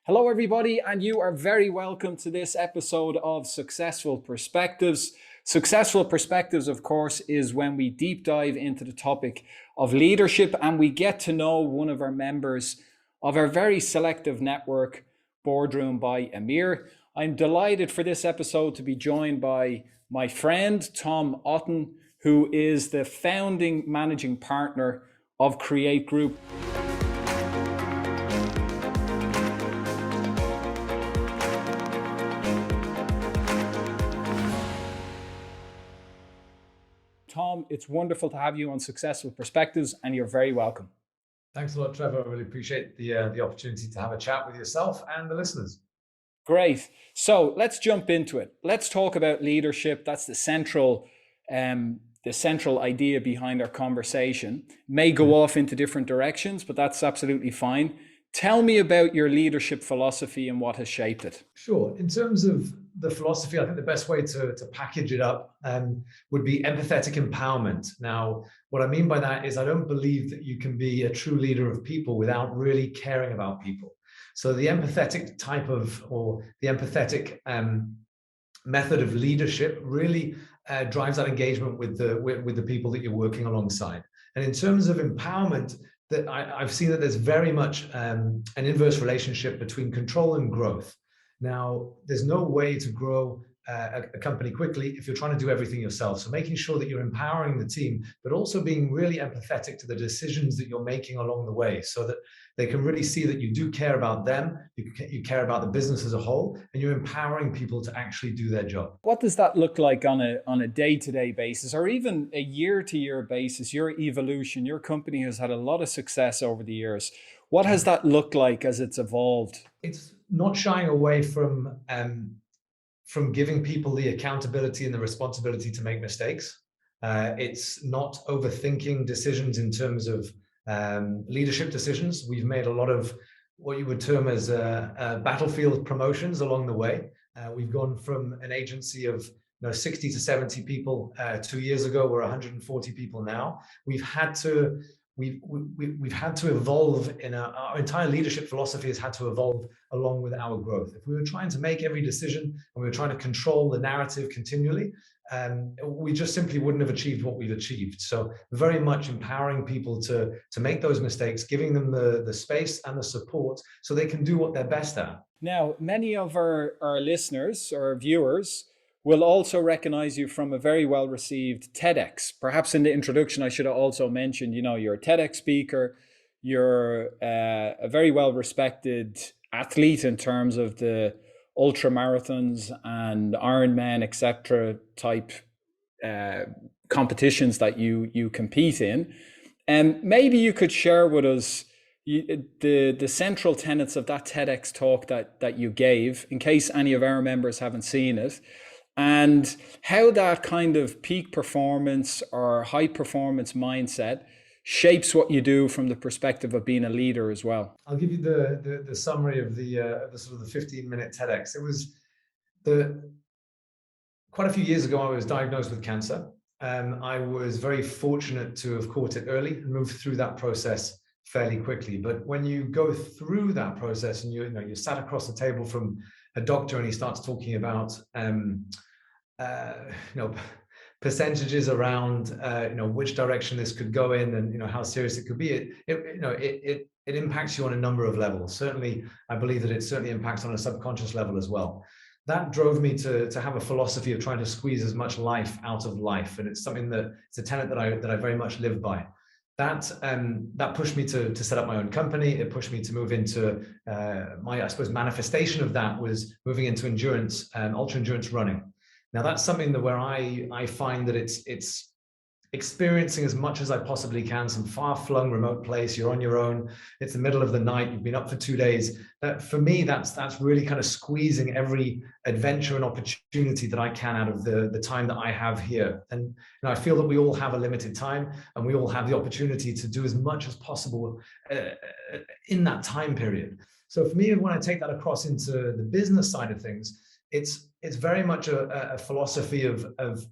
Hello, everybody, and you are very welcome to this episode of Successful Perspectives. Successful Perspectives, of course, is when we deep dive into the topic of leadership and we get to know one of our members of our very selective network, Boardroom by EMIR. I'm delighted for this episode to be joined by my friend, Tom Otton, who is the founding managing partner of Create Group. Tom, it's wonderful to have you on Successful Perspectives, and you're very welcome. Thanks a lot, Trevor. I really appreciate the opportunity to have a chat with yourself and the listeners. Great. So let's jump into it. Let's talk about leadership. That's the central idea behind our conversation. May go off into different directions, but that's absolutely fine. Tell me about your leadership philosophy and what has shaped it. Sure. In terms of the philosophy, I think the best way to package it up would be empathetic empowerment. Now, what I mean by that is I don't believe that you can be a true leader of people without really caring about people. So the empathetic type of, or the empathetic method of leadership really drives that engagement with the people that you're working alongside. And in terms of empowerment, that I've seen that there's very much an inverse relationship between control and growth. Now, there's no way to grow a company quickly if you're trying to do everything yourself. So making sure that you're empowering the team, but also being really empathetic to the decisions that you're making along the way so that they can really see that you do care about them, you care about the business as a whole, and you're empowering people to actually do their job. What does that look like on a day-to-day basis or even a year-to-year basis? Your evolution, your company has had a lot of success over the years. What has that looked like as it's evolved? It's not shying away from giving people the accountability and the responsibility to make mistakes. It's not overthinking decisions in terms of leadership decisions. We've made a lot of what you would term as battlefield promotions along the way. We've gone from an agency of 60 to 70 people 2 years ago. We're 140 people now. We've had to evolve our entire leadership philosophy has had to evolve along with our growth. If we were trying to make every decision and we were trying to control the narrative continually, we just simply wouldn't have achieved what we've achieved. So very much empowering people to make those mistakes, giving them the space and the support so they can do what they're best at. Now, many of our listeners or viewers will also recognize you from a very well-received TEDx. Perhaps in the introduction, I should have also mentioned, you're a TEDx speaker, you're a very well-respected athlete in terms of the ultra marathons and Ironman, etc. type competitions that you compete in. And maybe you could share with us the central tenets of that TEDx talk that you gave, in case any of our members haven't seen it, and how that kind of peak performance or high performance mindset shapes what you do from the perspective of being a leader as well. I'll give you the summary of the sort of the 15-minute TEDx. It was quite a few years ago, I was diagnosed with cancer. I was very fortunate to have caught it early and moved through that process fairly quickly. But when you go through that process and you're sat across the table from a doctor and he starts talking about percentages around which direction this could go in and how serious it could be, it impacts you on a number of levels. Certainly, I believe that it certainly impacts on a subconscious level as well. That drove me to have a philosophy of trying to squeeze as much life out of life, and it's something it's a tenet that I very much live by. That pushed me to set up my own company. It pushed me to move into I suppose manifestation of that was moving into endurance, ultra endurance running. Now that's something where I find that it's experiencing as much as I possibly can, some far-flung remote place. You're on your own. It's the middle of the night. You've been up for 2 days. For me, that's really kind of squeezing every adventure and opportunity that I can out of the time that I have here. And I feel that we all have a limited time, and we all have the opportunity to do as much as possible in that time period. So for me, when I take that across into the business side of things, it's very much a philosophy of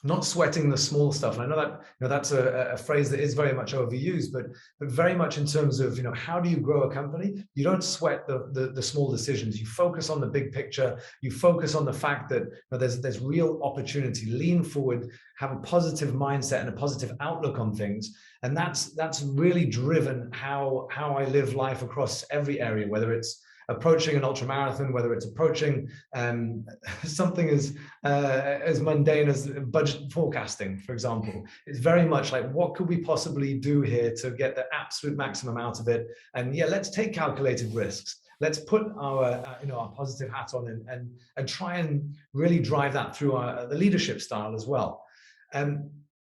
not sweating the small stuff. And I know that that's a phrase that is very much overused, but very much in terms of how do you grow a company? You don't sweat the small decisions. You focus on the big picture. You focus on the fact that there's real opportunity. Lean forward, have a positive mindset and a positive outlook on things, and that's really driven how I live life across every area, whether it's approaching an ultra marathon, whether it's approaching something as mundane as budget forecasting, for example. It's very much like, what could we possibly do here to get the absolute maximum out of it? And yeah, let's take calculated risks. Let's put our our positive hat on and try and really drive that through the leadership style as well.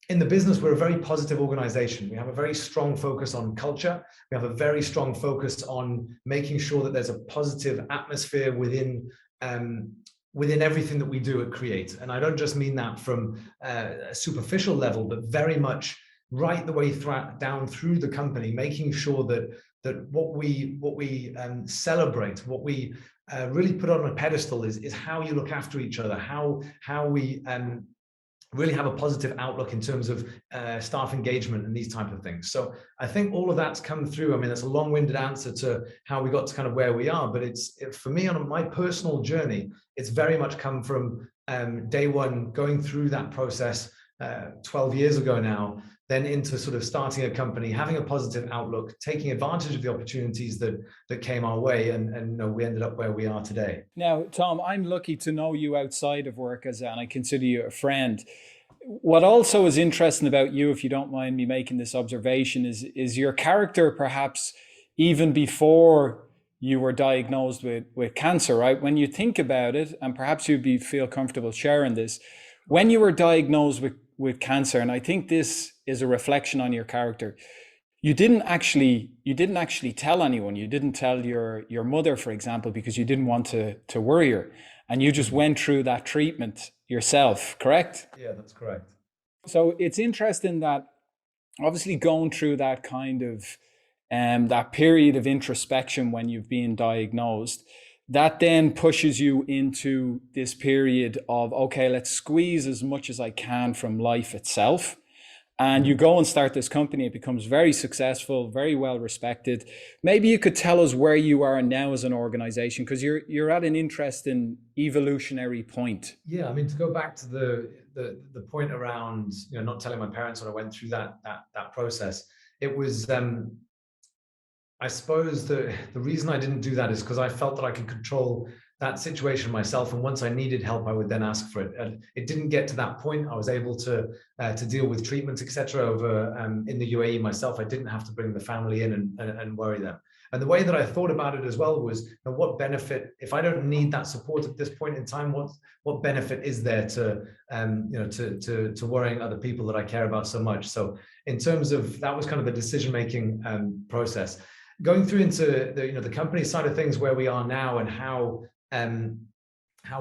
In the business, we're a very positive organization. We have a very strong focus on culture. We have a very strong focus on making sure that there's a positive atmosphere within everything that we do at Create. And I don't just mean that from a superficial level, but very much right the way down through the company, making sure that what we celebrate, what we really put on a pedestal is how you look after each other, how we really have a positive outlook in terms of staff engagement and these type of things. So I think all of that's come through. I mean, that's a long-winded answer to how we got to kind of where we are, but for me on my personal journey, it's very much come from day one, going through that process 12 years ago now, then into sort of starting a company, having a positive outlook, taking advantage of the opportunities that came our way, and we ended up where we are today. Now, Tom, I'm lucky to know you outside of work, and I consider you a friend. What also is interesting about you, if you don't mind me making this observation, is your character, perhaps even before you were diagnosed with cancer, right? When you think about it, and perhaps you'd feel comfortable sharing this, when you were diagnosed with cancer, and I think this is a reflection on your character, you didn't actually tell anyone. You didn't tell your mother, for example, because you didn't want to worry her, and you just went through that treatment yourself, correct? Yeah, that's correct. So it's interesting that obviously going through that kind of that period of introspection when you've been diagnosed, that then pushes you into this period of, okay, let's squeeze as much as I can from life itself. And you go and start this company. It becomes very successful, very well respected. Maybe you could tell us where you are now as an organization, because you're at an interesting evolutionary point. Yeah, I mean, to go back to the point around not telling my parents when I went through that process, it was I suppose the reason I didn't do that is because I felt that I could control that situation myself, and once I needed help, I would then ask for it. And it didn't get to that point. I was able to deal with treatments, etc. over in the UAE myself. I didn't have to bring the family in and worry them. And the way that I thought about it as well was, what benefit, if I don't need that support at this point in time, what benefit is there to worrying other people that I care about so much? So in terms of that was kind of the decision-making process. Going through into the company side of things, where we are now and how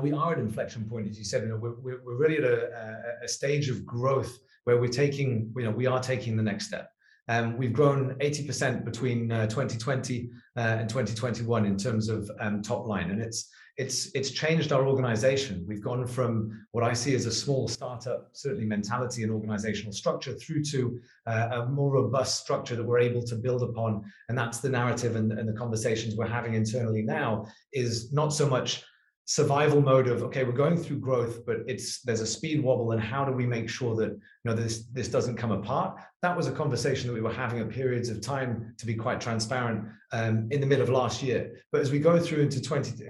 we are at inflection point, as you said, we're really at a stage of growth where we are taking the next step. We've grown 80% between 2020 and 2021 in terms of top line, and it's changed our organization. We've gone from what I see as a small startup, certainly mentality and organizational structure, through to a more robust structure that we're able to build upon. And that's the narrative and the conversations we're having internally now, is not so much survival mode of, okay, we're going through growth, but there's a speed wobble, and how do we make sure that this doesn't come apart? That was a conversation that we were having at periods of time, to be quite transparent, in the middle of last year. But as we go through into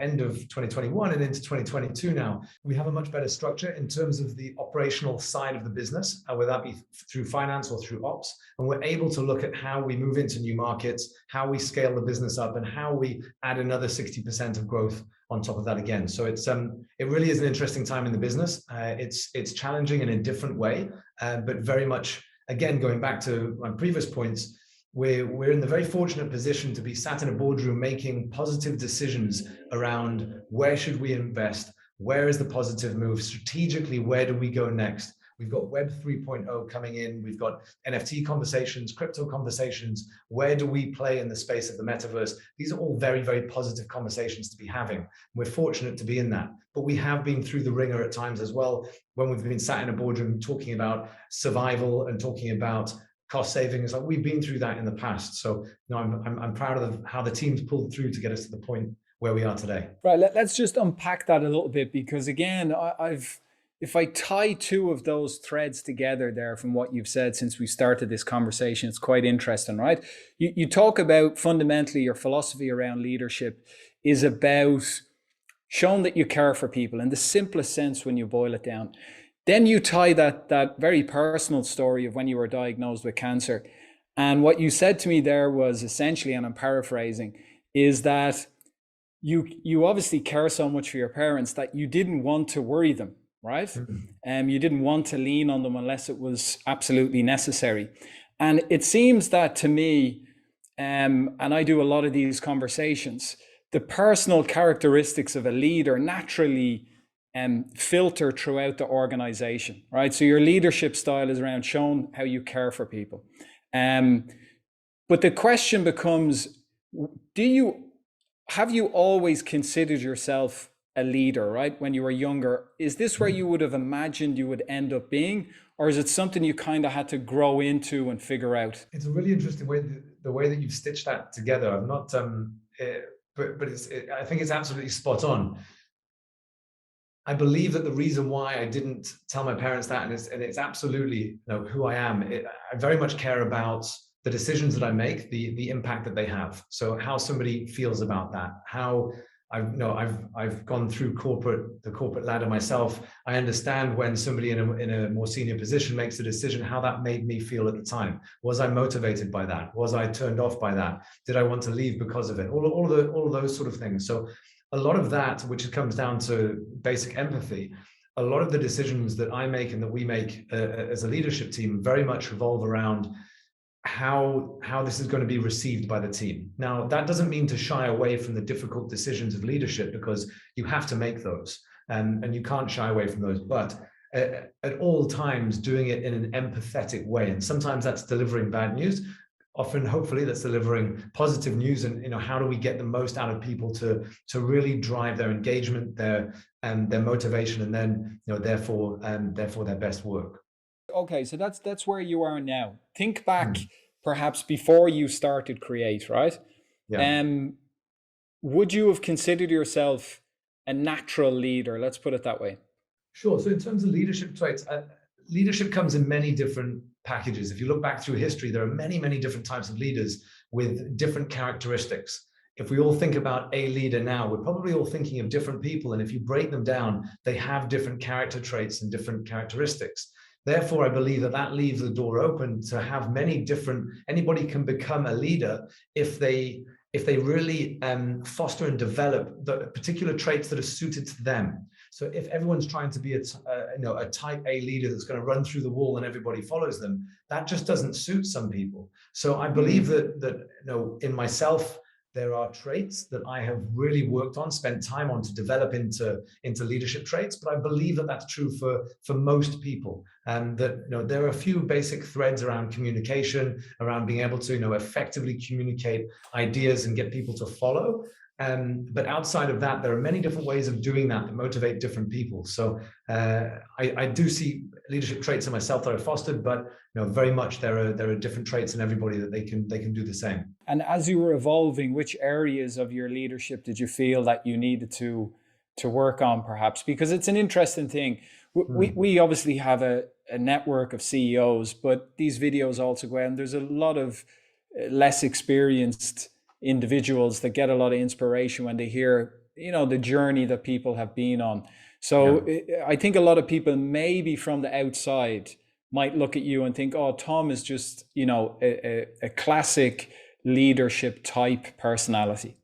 end of 2021 and into 2022 now, we have a much better structure in terms of the operational side of the business, whether that be through finance or through ops. And we're able to look at how we move into new markets, how we scale the business up, and how we add another 60% of growth on top of that again. So it really is an interesting time in the business. It's challenging in a different way, but very much, again, going back to my previous points, we're in the very fortunate position to be sat in a boardroom making positive decisions around where should we invest, where is the positive move, strategically, where do we go next, We've got Web 3.0 coming in. We've got NFT conversations, crypto conversations. Where do we play in the space of the metaverse? These are all very, very positive conversations to be having. We're fortunate to be in that. But we have been through the ringer at times as well, when we've been sat in a boardroom talking about survival and talking about cost savings. Like, we've been through that in the past. So I'm proud of how the team's pulled through to get us to the point where we are today. Right. Let's just unpack that a little bit, because again, if I tie two of those threads together there from what you've said since we started this conversation, it's quite interesting, right? You talk about fundamentally your philosophy around leadership is about showing that you care for people in the simplest sense when you boil it down. Then you tie that very personal story of when you were diagnosed with cancer. And what you said to me there was essentially, and I'm paraphrasing, is that you obviously care so much for your parents that you didn't want to worry them, right? You didn't want to lean on them unless it was absolutely necessary. And it seems that to me, and I do a lot of these conversations, the personal characteristics of a leader naturally filter throughout the organization, right? So your leadership style is around showing how you care for people. But the question becomes, have you always considered yourself a leader, right? When you were younger, is this where you would have imagined you would end up being, or is it something you kind of had to grow into and figure out? It's a really interesting way, the way that you've stitched that together. I'm not, but I think it's absolutely spot on. I believe that the reason why I didn't tell my parents that, and it's absolutely who I am. I very much care about the decisions that I make, the impact that they have. So how somebody feels about that, how I've gone through the corporate ladder myself. I understand when somebody in a more senior position makes a decision, how that made me feel at the time. Was I motivated by that? Was I turned off by that? Did I want to leave because of it? All of those sort of things. So a lot of that, which comes down to basic empathy, a lot of the decisions that I make and that we make as a leadership team very much revolve around how this is going to be received by the team. Now, that doesn't mean to shy away from the difficult decisions of leadership, because you have to make those, and you can't shy away from those. But at all times, doing it in an empathetic way, and sometimes that's delivering bad news. Often, hopefully, that's delivering positive news, and how do we get the most out of people to really drive their engagement, their motivation, and then therefore their best work. Okay, so that's where you are now. Think back, perhaps before you started Create, right? Yeah. Would you have considered yourself a natural leader? Let's put it that way. Sure. So in terms of leadership traits, leadership comes in many different packages. If you look back through history, there are many, many different types of leaders with different characteristics. If we all think about a leader now, we're probably all thinking of different people. And if you break them down, they have different character traits and different characteristics. Therefore, I believe that leaves the door open to have many different, anybody can become a leader if they really foster and develop the particular traits that are suited to them. So if everyone's trying to be a type A leader that's going to run through the wall and everybody follows them, that just doesn't suit some people. So I believe that in myself, there are traits that I have really worked on, spent time on to develop into leadership traits. But I believe that that's true for most people. And that there are a few basic threads around communication, around being able to effectively communicate ideas and get people to follow. But outside of that, there are many different ways of doing that motivate different people. So I do see leadership traits in myself that I've fostered, but very much there are different traits in everybody that they can do the same. And as you were evolving, which areas of your leadership did you feel that you needed to work on, perhaps? Because it's an interesting thing. We obviously have a network of CEOs, but these videos also go out, and there's a lot of less experienced individuals that get a lot of inspiration when they hear the journey that people have been on. So I think a lot of people maybe from the outside might look at you and think, oh, Tom is just a classic leadership type personality.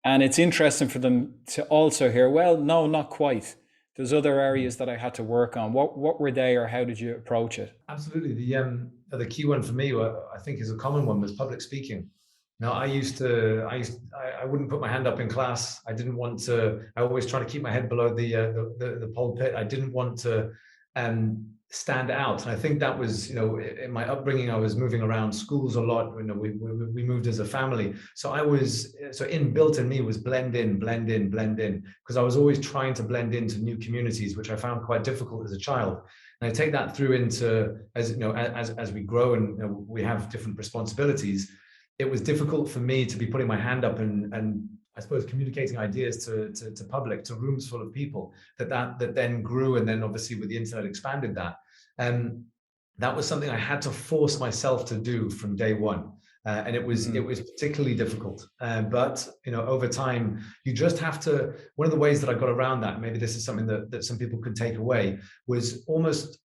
And it's interesting for them to also hear, well, no, not quite. There's other areas that I had to work on. What were they, or how did you approach it? Absolutely. The key one for me, I think is a common one, was public speaking. Now, I wouldn't put my hand up in class. I didn't want to. I always try to keep my head below the pulpit. I didn't want to stand out. And I think that was, in my upbringing, I was moving around schools a lot. We moved as a family. So inbuilt in me was blend in, blend in, blend in, because I was always trying to blend into new communities, which I found quite difficult as a child. And I take that through into, as we grow and we have different responsibilities, it was difficult for me to be putting my hand up and I suppose communicating ideas to public, to rooms full of people, that then grew, and then obviously with the internet expanded that. That was something I had to force myself to do from day one. And it was particularly difficult. But over time, you just have to. One of the ways that I got around that, maybe this is something that some people could take away, was almost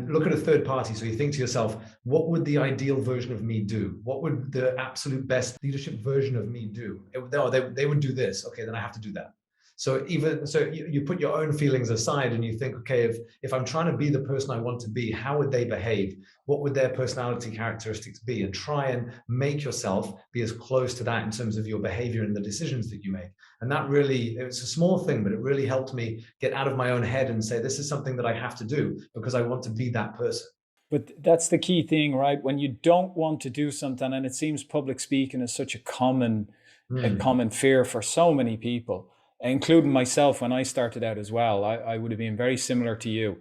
look at a third party. So you think to yourself, what would the ideal version of me do? What would the absolute best leadership version of me do? They would do this. Okay, then I have to do that. So you put your own feelings aside and you think, okay, if I'm trying to be the person I want to be, how would they behave? What would their personality characteristics be? And try and make yourself be as close to that in terms of your behavior and the decisions that you make. And that really, it's a small thing, but it really helped me get out of my own head and say, this is something that I have to do because I want to be that person. But that's the key thing, right? When you don't want to do something, and it seems public speaking is such a common fear for so many people, including myself when I started out as well. I would have been very similar to you.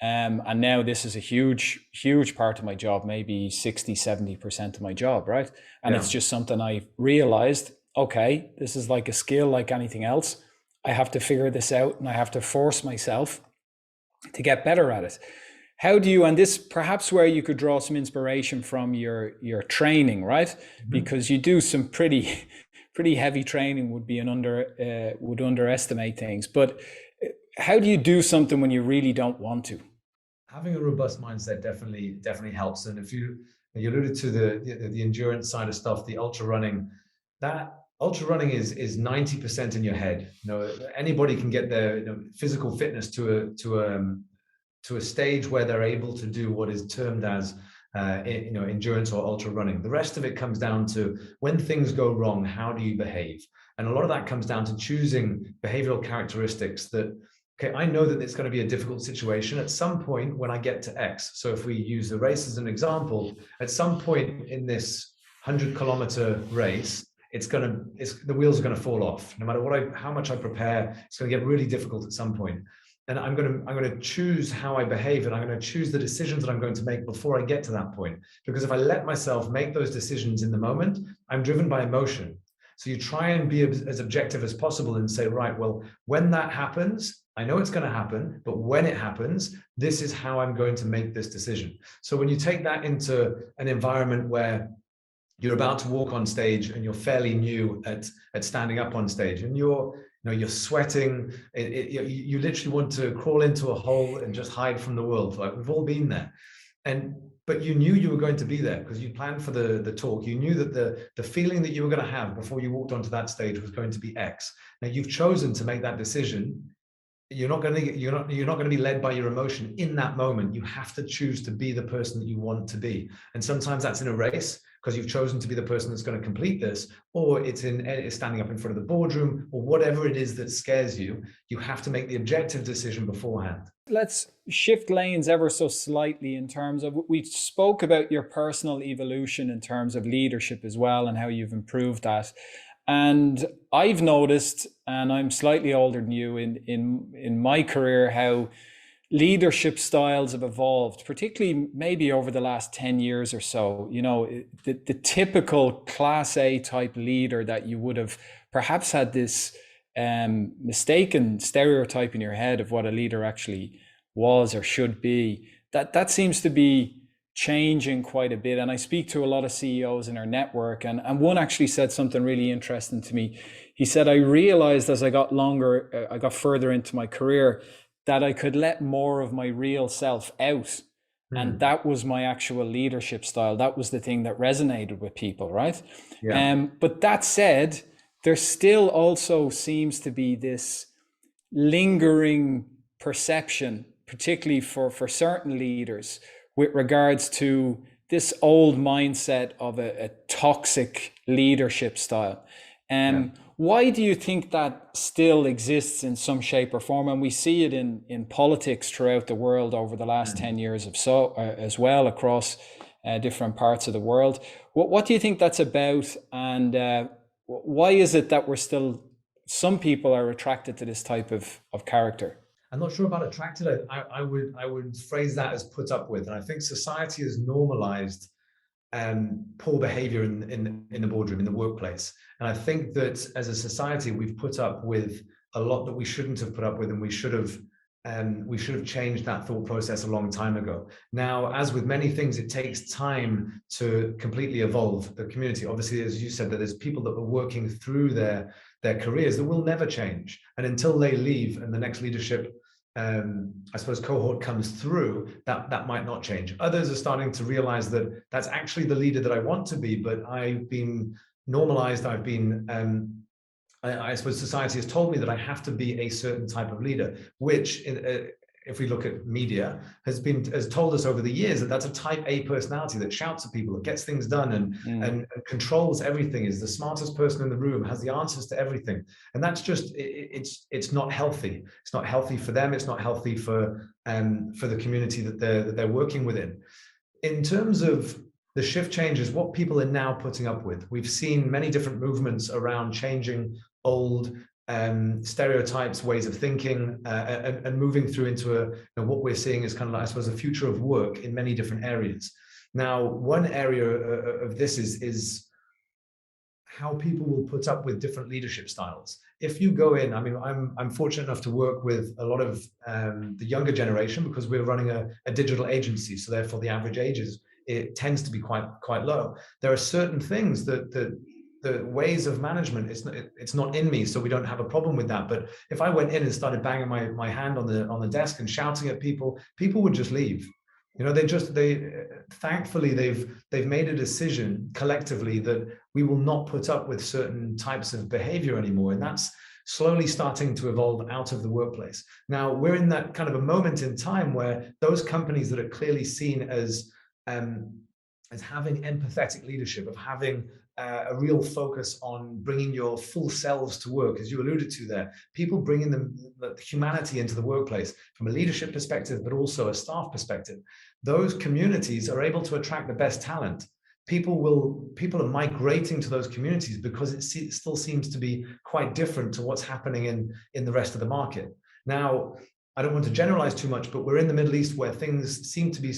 And now this is a huge, huge part of my job, maybe 60, 70% of my job, right? And it's just something I realized, okay, this is like a skill like anything else. I have to figure this out and I have to force myself to get better at it. How do you, and this perhaps where you could draw some inspiration from your training, right? Mm-hmm. Because you do some pretty heavy training would underestimate things. But how do you do something when you really don't want to? Having a robust mindset definitely helps. And if you alluded to the endurance side of stuff, the ultra running, that ultra running is 90% in your head. Anybody can get their physical fitness to a stage where they're able to do what is termed as endurance or ultra running. The rest of it comes down to when things go wrong, how do you behave? And a lot of that comes down to choosing behavioral characteristics that, okay, I know that it's going to be a difficult situation at some point when I get to X. So if we use the race as an example, at some point in this 100-kilometer race, the wheels are going to fall off. No matter how much I prepare, it's going to get really difficult at some point. And I'm going to choose how I behave, and I'm going to choose the decisions that I'm going to make before I get to that point. Because if I let myself make those decisions in the moment, I'm driven by emotion. So you try and be as objective as possible and say, right, well, when that happens, I know it's going to happen, but when it happens, this is how I'm going to make this decision. So when you take that into an environment where you're about to walk on stage and you're fairly new at standing up on stage, and you're sweating, you literally want to crawl into a hole and just hide from the world. Like, we've all been there. But you knew you were going to be there because you planned for the talk. You knew that the feeling that you were going to have before you walked onto that stage was going to be X. Now you've chosen to make that decision. You're not going to be led by your emotion in that moment. You have to choose to be the person that you want to be. And sometimes that's in a race, because you've chosen to be the person that's going to complete this, or it's standing up in front of the boardroom, or whatever it is that scares you. You have to make the objective decision beforehand. Let's shift lanes ever so slightly in terms of, we spoke about your personal evolution in terms of leadership as well, and how you've improved that. And I've noticed, and I'm slightly older than you, in my career, how leadership styles have evolved, particularly maybe over the last 10 years or so. The typical class A type leader that you would have perhaps had this mistaken stereotype in your head of what a leader actually was or should be, that seems to be changing quite a bit. And I speak to a lot of CEOs in our network, and one actually said something really interesting to me. He said, I realized as I got further into my career, that I could let more of my real self out. And that was my actual leadership style. That was the thing that resonated with people, right? Yeah. But that said, there still also seems to be this lingering perception, particularly for certain leaders, with regards to this old mindset of a toxic leadership style. Why do you think that still exists in some shape or form? And we see it in politics throughout the world over the last 10 years of as well, across different parts of the world. What do you think that's about? And why is it that some people are attracted to this type of character? I'm not sure about attracted. I would phrase that as put up with. And I think society has normalized poor behavior in the boardroom, in the workplace. And I think that as a society, we've put up with a lot that we shouldn't have put up with, and we should have changed that thought process a long time ago. Now, as with many things, it takes time to completely evolve the community. Obviously, as you said, that there's people that are working through their careers that will never change. And until they leave and the next leadership I suppose cohort comes through, that might not change. Others are starting to realize that that's actually the leader that I want to be, but I've been normalized. I've been I suppose society has told me that I have to be a certain type of leader, which if we look at media, has told us over the years that that's a type A personality that shouts at people, that gets things done and controls everything, is the smartest person in the room, has the answers to everything. And that's just, it's not healthy. It's not healthy for them. It's not healthy for the community that they're working within. In terms of the shift changes, what people are now putting up with, we've seen many different movements around changing old stereotypes, ways of thinking, and moving through into what we're seeing is kind of like, I suppose, a future of work in many different areas. Now, one area of this is how people will put up with different leadership styles. If you go in, I mean, I'm fortunate enough to work with a lot of the younger generation because we're running a digital agency, so therefore the average age it tends to be quite low. There are certain things that the ways of management, it's not in me, so we don't have a problem with that. But if I went in and started banging my hand on the desk and shouting at people would just leave. Thankfully they've made a decision collectively that we will not put up with certain types of behavior anymore, and that's slowly starting to evolve out of the workplace. Now we're in that kind of a moment in time where those companies that are clearly seen as having empathetic leadership, of having a real focus on bringing your full selves to work, as you alluded to there, people bringing the humanity into the workplace from a leadership perspective, but also a staff perspective. Those communities are able to attract the best talent. People are migrating to those communities because it still seems to be quite different to what's happening in the rest of the market. Now, I don't want to generalize too much, but we're in the Middle East where things seem to be,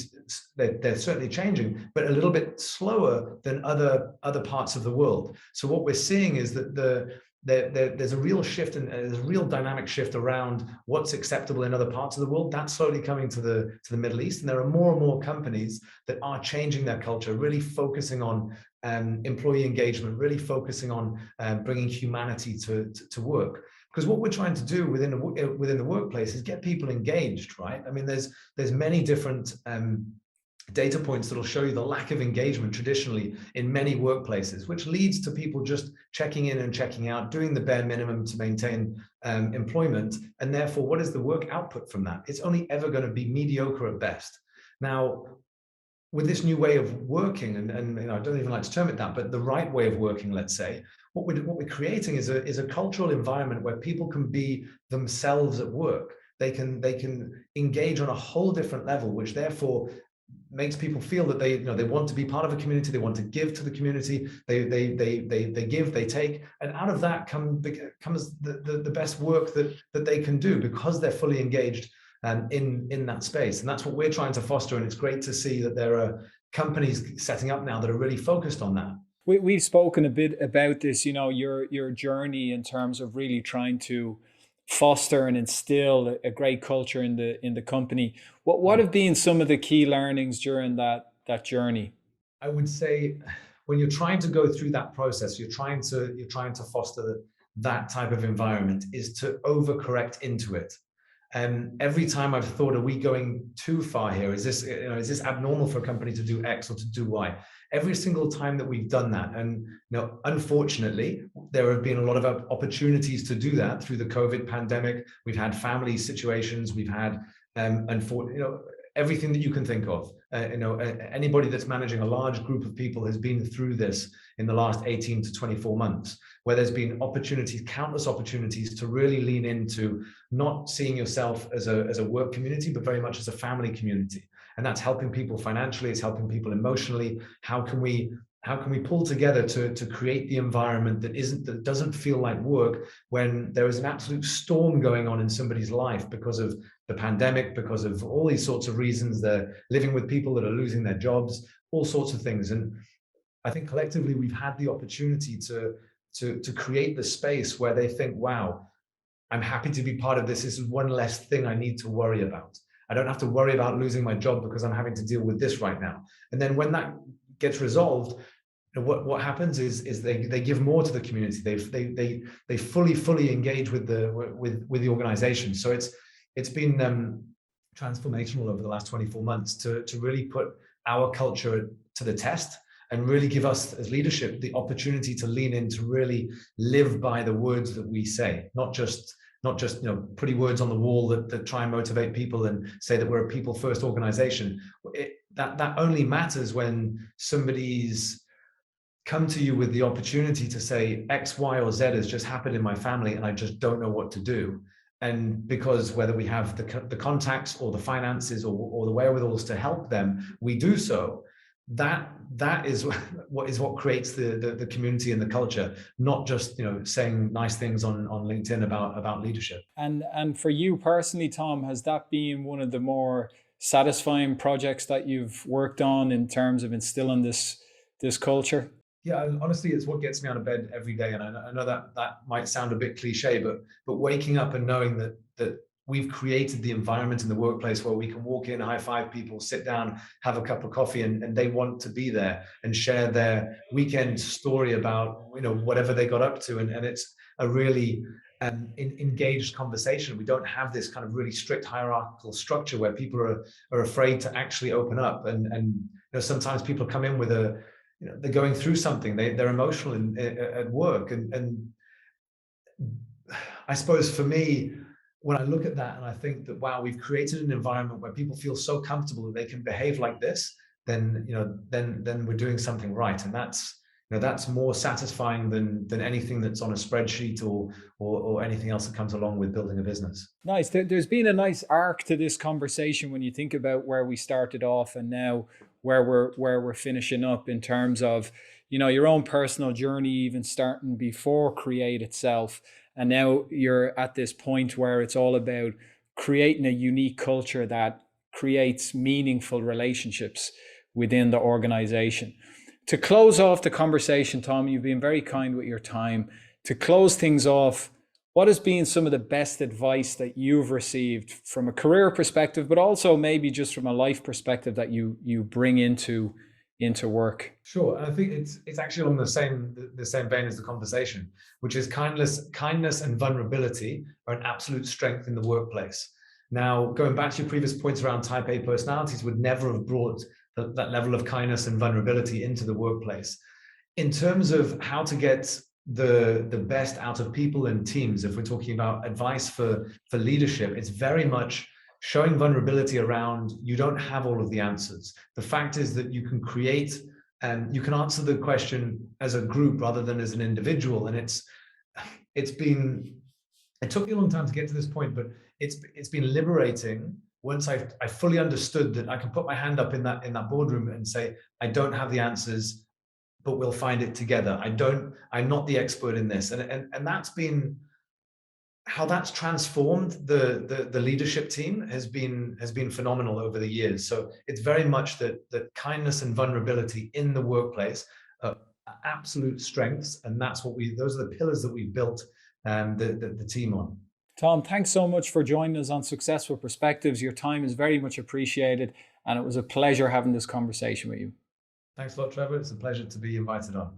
they're certainly changing, but a little bit slower than other parts of the world. So what we're seeing is that there's a real shift, and there's a real dynamic shift around what's acceptable in other parts of the world. That's slowly coming to the Middle East, and there are more and more companies that are changing their culture, really focusing on employee engagement, really focusing on bringing humanity to work. Because what we're trying to do within the workplace is get people engaged, right? I mean, there's many different data points that will show you the lack of engagement traditionally in many workplaces, which leads to people just checking in and checking out, doing the bare minimum to maintain employment. And therefore, what is the work output from that? It's only ever going to be mediocre at best. Now, with this new way of working, and I don't even like to term it that, but the right way of working, let's say, what we're creating is a cultural environment where people can be themselves at work. They can engage on a whole different level, which therefore makes people feel that they want to be part of a community. They want to give to the community. They give, they take, and out of that comes the best work that they can do because they're fully engaged in that space. And that's what we're trying to foster. And it's great to see that there are companies setting up now that are really focused on that. We've spoken a bit about this, your journey in terms of really trying to foster and instill a great culture in the company. What have been some of the key learnings during that journey? I would say when you're trying to go through that process, you're trying to foster that type of environment, is to overcorrect into it. And every time I've thought, are we going too far here? Is this abnormal for a company to do X or to do Y? Every single time that we've done that, and unfortunately, there have been a lot of opportunities to do that through the COVID pandemic. We've had family situations, we've had, everything that you can think of. Anybody that's managing a large group of people has been through this in the last 18 to 24 months, where there's been opportunities, countless opportunities to really lean into not seeing yourself as a work community, but very much as a family community. And that's helping people financially, it's helping people emotionally. How can we pull together to create the environment that doesn't feel like work when there is an absolute storm going on in somebody's life because of the pandemic, because of all these sorts of reasons? They're living with people that are losing their jobs, all sorts of things. And I think collectively we've had the opportunity to create the space where they think, wow, I'm happy to be part of this. This is one less thing I need to worry about. I don't have to worry about losing my job because I'm having to deal with this right now. And then when that gets resolved, what happens is they give more to the community. They fully engage with the organization. So it's been transformational over the last 24 months to really put our culture to the test and really give us as leadership the opportunity to lean in, to really live by the words that we say, not just pretty words on the wall that try and motivate people and say that we're a people first organization. That only matters when somebody's come to you with the opportunity to say X, Y, or Z has just happened in my family and I just don't know what to do. And because whether we have the contacts or the finances or the wherewithals to help them, we do so. That is what creates the community and the culture, not just saying nice things on LinkedIn about leadership. And for you personally, Tom, has that been one of the more satisfying projects that you've worked on in terms of instilling this culture? Yeah, honestly, it's what gets me out of bed every day. And I know that might sound a bit cliche, but waking up and knowing that we've created the environment in the workplace where we can walk in, high five people, sit down, have a cup of coffee, and they want to be there and share their weekend story about whatever they got up to, and it's a really engaged conversation. We don't have this kind of really strict hierarchical structure where people are afraid to actually open up, and sometimes people come in with they're going through something, they're emotional at work, and I suppose for me, when I look at that and I think that, wow, we've created an environment where people feel so comfortable that they can behave like this, then we're doing something right. And that's more satisfying than anything that's on a spreadsheet or anything else that comes along with building a business. Nice. There's been a nice arc to this conversation when you think about where we started off and now where we're finishing up, in terms of your own personal journey, even starting before Create itself. And now you're at this point where it's all about creating a unique culture that creates meaningful relationships within the organization. To close off the conversation, Tom, you've been very kind with your time. To close things off, what has been some of the best advice that you've received from a career perspective, but also maybe just from a life perspective that you bring into work? Sure. And I think it's actually along the same vein as the conversation, which is kindness and vulnerability are an absolute strength in the workplace. Now, going back to your previous points around type A personalities would never have brought that level of kindness and vulnerability into the workplace. In terms of how to get the best out of people and teams, if we're talking about advice for leadership, it's very much showing vulnerability around you don't have all of the answers. The fact is that you can create and you can answer the question as a group rather than as an individual. And it took me a long time to get to this point, but it's been liberating once I fully understood that I can put my hand up in that boardroom and say, I don't have the answers, but we'll find it together. I'm not the expert in this. And that's been how that's transformed the leadership team has been phenomenal over the years. So it's very much that kindness and vulnerability in the workplace are absolute strengths, and those are the pillars that we've built the team on. Tom, thanks so much for joining us on Successful Perspectives. Your time is very much appreciated, and it was a pleasure having this conversation with you. Thanks a lot, Trevor. It's a pleasure to be invited on.